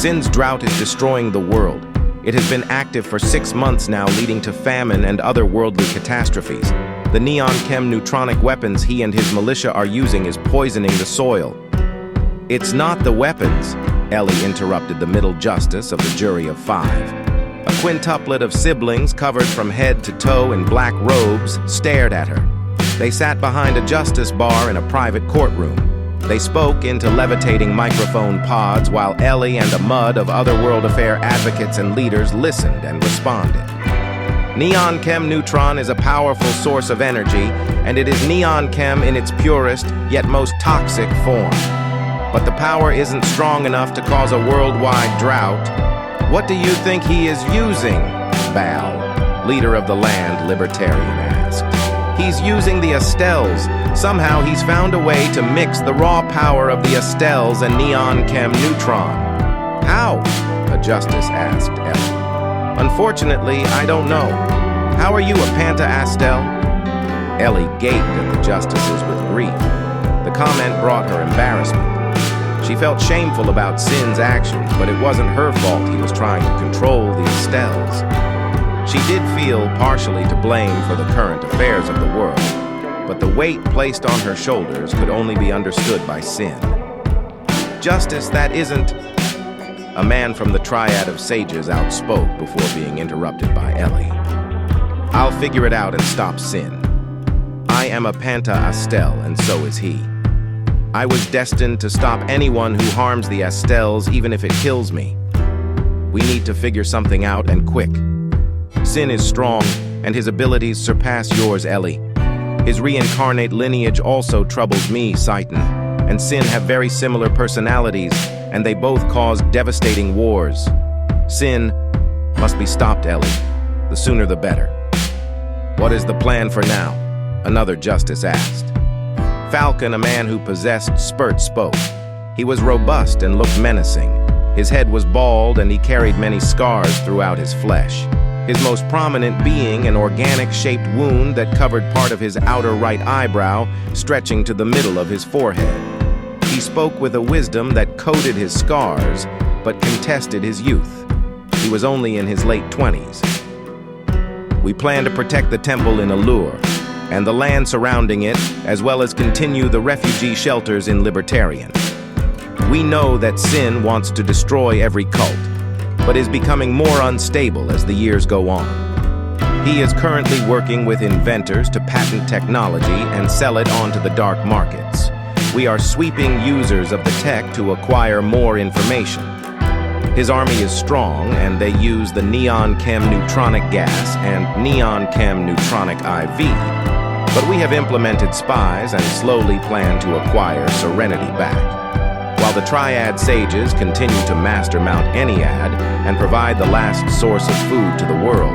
Sin's drought is destroying the world. It has been active for 6 months now, leading to famine and other worldly catastrophes. The neon chem neutronic weapons he and his militia are using is poisoning the soil. It's not the weapons, Elly interrupted the middle justice of the jury of 5. A quintuplet of siblings covered from head to toe in black robes stared at her. They sat behind a justice bar in a private courtroom. They spoke into levitating microphone pods while Elly and a mud of other world affair advocates and leaders listened and responded. Neon chem neutron is a powerful source of energy, and it is neon chem in its purest yet most toxic form. But the power isn't strong enough to cause a worldwide drought. What do you think he is using? Bal, leader of the land, libertarian, asked. He's using the Estelles. Somehow he's found a way to mix the raw power of the Estelles and neon chem neutron. How? A justice asked Elly. Unfortunately, I don't know. How are you a Panta-Astel? Elly gaped at the justices with grief. The comment brought her embarrassment. She felt shameful about Sin's actions, but it wasn't her fault he was trying to control the Estelles. She did feel partially to blame for the current affairs of the world, but the weight placed on her shoulders could only be understood by Sin. Justice, that isn't... A man from the triad of sages outspoke before being interrupted by Elly. I'll figure it out and stop Sin. I am a Panta-Astel, and so is he. I was destined to stop anyone who harms the Estelles, even if it kills me. We need to figure something out, and quick. Sin is strong, and his abilities surpass yours, Elly. His reincarnate lineage also troubles me, Citan, and Sin have very similar personalities, and they both cause devastating wars. Sin must be stopped, Elly. The sooner the better. What is the plan for now? Another justice asked. Falcon, a man who possessed Spurt, spoke. He was robust and looked menacing. His head was bald, and he carried many scars throughout his flesh. His most prominent being an organic-shaped wound that covered part of his outer right eyebrow, stretching to the middle of his forehead. He spoke with a wisdom that coated his scars, but contested his youth. He was only in his late 20s. We plan to protect the temple in Allure, and the land surrounding it, as well as continue the refugee shelters in Libertarian. We know that Sin wants to destroy every cult, but is becoming more unstable as the years go on. He is currently working with inventors to patent technology and sell it onto the dark markets. We are sweeping users of the tech to acquire more information. His army is strong, and they use the neon chem neutronic gas and neon chem neutronic IV. But we have implemented spies and slowly plan to acquire Serenity back. While the Triad Sages continue to master Mount Ennead and provide the last source of food to the world,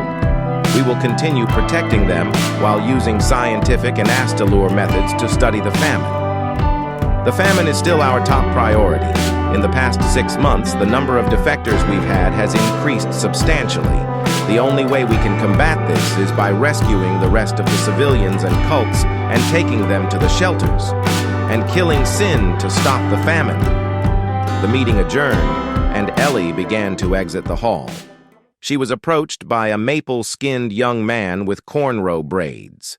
we will continue protecting them while using scientific and Astalure methods to study the famine. The famine is still our top priority. In the past 6 months, the number of defectors we've had has increased substantially. The only way we can combat this is by rescuing the rest of the civilians and cults and taking them to the shelters, and killing Sin to stop the famine. The meeting adjourned, and Elly began to exit the hall. She was approached by a maple-skinned young man with cornrow braids.